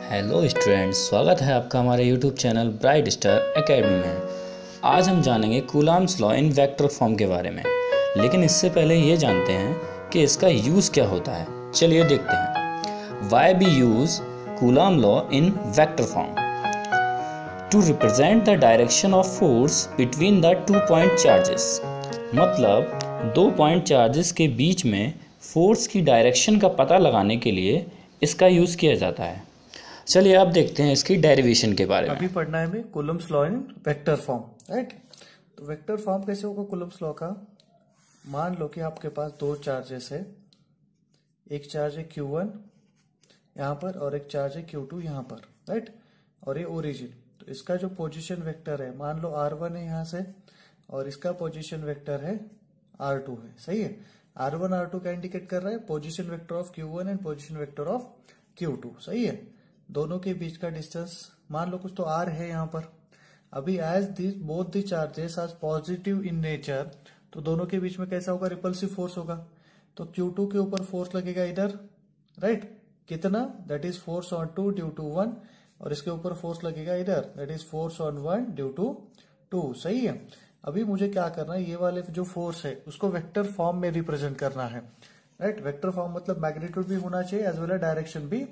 Hello students, स्वागत है आपका हमारे YouTube channel bright star academy में। आज हम जानेंगे Coulomb's law in vector form के बारे में, लेकिन इससे पहले ये जानते हैं कि इसका यूज़ क्या होता है। चलिए देखते हैं। Why we use Coulomb law in vector form to represent the direction of force between the 2 point charges. मतलब 2 पॉइंट चार्जेस के बीच में फोर्स की डायरेक्शन का पता लगाने के लिए इसका यूज़ किया जाता है। चलिए आप देखते हैं इसकी डेरिवेशन के बारे में। अभी पढ़ना है हमें Coulomb's law in vector form, right. तो वेक्टर फॉर्म कैसे होगा कूलम्ब्स लॉ का? मान लो कि आपके पास दो चार्जेस है, एक चार्ज है Q1 यहाँ पर और एक चार्ज है Q2 यहाँ पर, राइट। और ये ओरिजिन, तो इसका जो पोजीशन वेक्टर है, मान लो R1 है यहाँ से और इसका पोजीशन वेक्टर है R2 है, सही है। R1 R2 का इंडिकेट कर रहा है position vector of Q1 and position vector of Q2, सही है। दोनों के बीच का डिस्टेंस मान लो कुछ तो R है यहाँ पर। अभी as this both the charges are positive in nature, तो दोनों के बीच में कैसा होगा? रिपल्सिव फोर्स होगा। तो Q2 के ऊपर फोर्स लगेगा इधर, राइट। कितना? That is force on 2 due to 1, और इसके ऊपर फोर्स लगेगा इधर, that is force on 1 due to 2, सही है। अभी मुझे क्या करना है, ये वाले जो फोर्स है उसको वेक्टर फॉर्म में रिप्रेजेंट करना है, राइट। वेक्टर फॉर्म मतलब मैग्नीट्यूड भी होना चाहिए एज वेल एज डायरेक्शन भी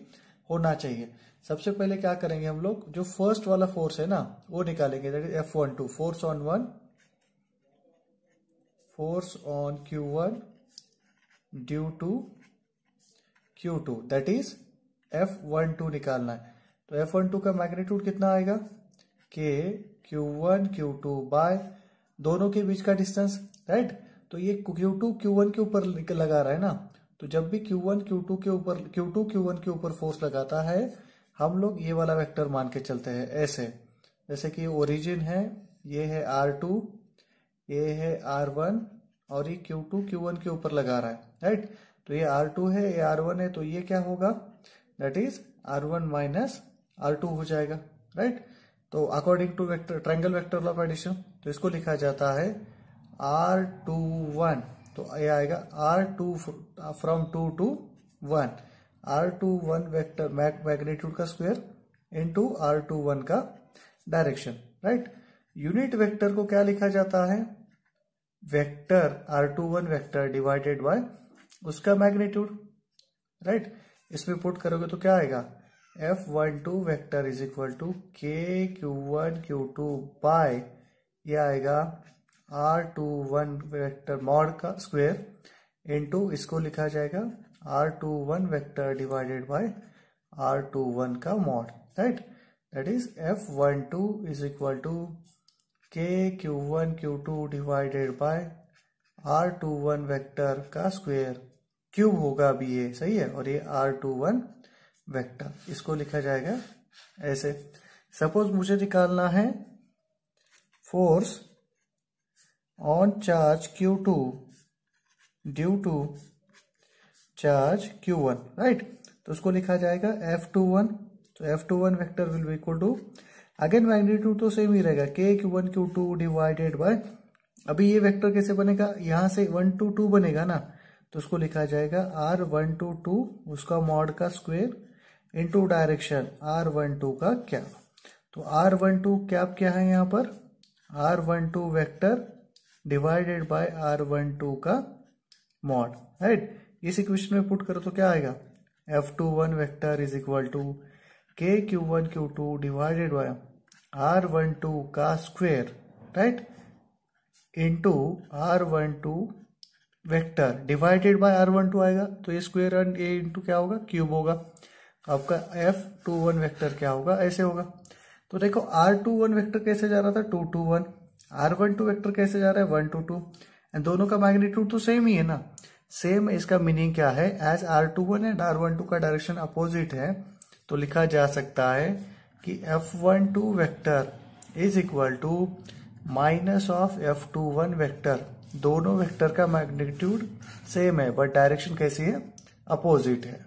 होना चाहिए। सबसे पहले क्या करेंगे हम लोग, जो फर्स्ट वाला फोर्स है ना वो निकालेंगे, that is F12, force on 1, force on Q1 due to Q2, that is F12 निकालना है। तो F12 का मैग्नीट्यूड कितना आएगा? K Q1 Q2 बाय दोनों के बीच का डिस्टेंस, राइट। तो ये Q2 Q1 के ऊपर लगा रहा है ना, तो जब भी Q1 Q2 के ऊपर Q2 Q1 के ऊपर फोर्स लगाता है, हम लोग ये वाला वेक्टर मान के चलते हैं ऐसे। जैसे कि ओरिजिन है, ये है R2, ये है R1 और ये Q2 Q1 के ऊपर लगा रहा है, राइट। तो ये R2 है, ये R1 है, तो ये क्या होगा? That is R1 minus R2 हो जाएगा, राइट। तो according to vector triangle vector law of addition, तो इसको लिखा जाता है R21, तो ये आएगा R2 from 2 to 1, R21 vector magnitude का स्क्वायर इनटू R21 का डायरेक्शन, राइट। यूनिट वेक्टर को क्या लिखा जाता है? Vector R21 vector divided by उसका मैग्नीट्यूड, राइट। इसमें पुट करोगे तो क्या आएगा? F12 vector is equal to K Q1 Q2 बाय ये आएगा R21 वेक्टर मॉड का स्क्वायर इनटू इसको लिखा जाएगा R21 vector divided by R21 का mod, right. That is F12 is equal to K Q1 Q2 divided by R21 vector का square cube होगा अभी ये, सही है। और ये R21 वेक्टर, इसको लिखा जाएगा ऐसे। सपोज मुझे निकालना है force on charge Q2 due to charge Q1, right. तो उसको लिखा जाएगा F21, तो F21 vector will be equal to, again magnitude तो सेम ही रहेगा, K Q1 Q2 divided bye, अभी ये वेक्टर कैसे बनेगा? यहां से 1 to 2 बनेगा ना, तो उसको लिखा जाएगा R1 to 2 उसका मॉड का स्क्वायर इनटू डायरेक्शन R12 का कैप। तो R12 कैप क्या है यहाँ पर? R12 vector divided by R12 का मॉड, राइट। इस इक्वेशन में पुट करो तो क्या आएगा? F21 vector is equal to K Q1 Q2 divided by R12 का square, right, into R12 vector divided by R12 आएगा, तो ये स्क्वायर एंड ये इनटू क्या होगा? क्यूब होगा। तो आपका F21 वेक्टर क्या होगा? ऐसे होगा। तो देखो R21 वेक्टर कैसे जा रहा था? 2 to 1, R12 वेक्टर कैसे जा रहा है? 1 to 2, एंड दोनों का मैग्नीट्यूड तो सेम ही है ना, सेम। इसका मीनिंग क्या है? एज R21 एंड R12 का डायरेक्शन अपोजिट है, तो लिखा जा सकता है कि F12 vector is equal to minus of F21 vector. दोनों वेक्टर का मैग्नीट्यूड सेम है बट डायरेक्शन कैसी है? अपोजिट है।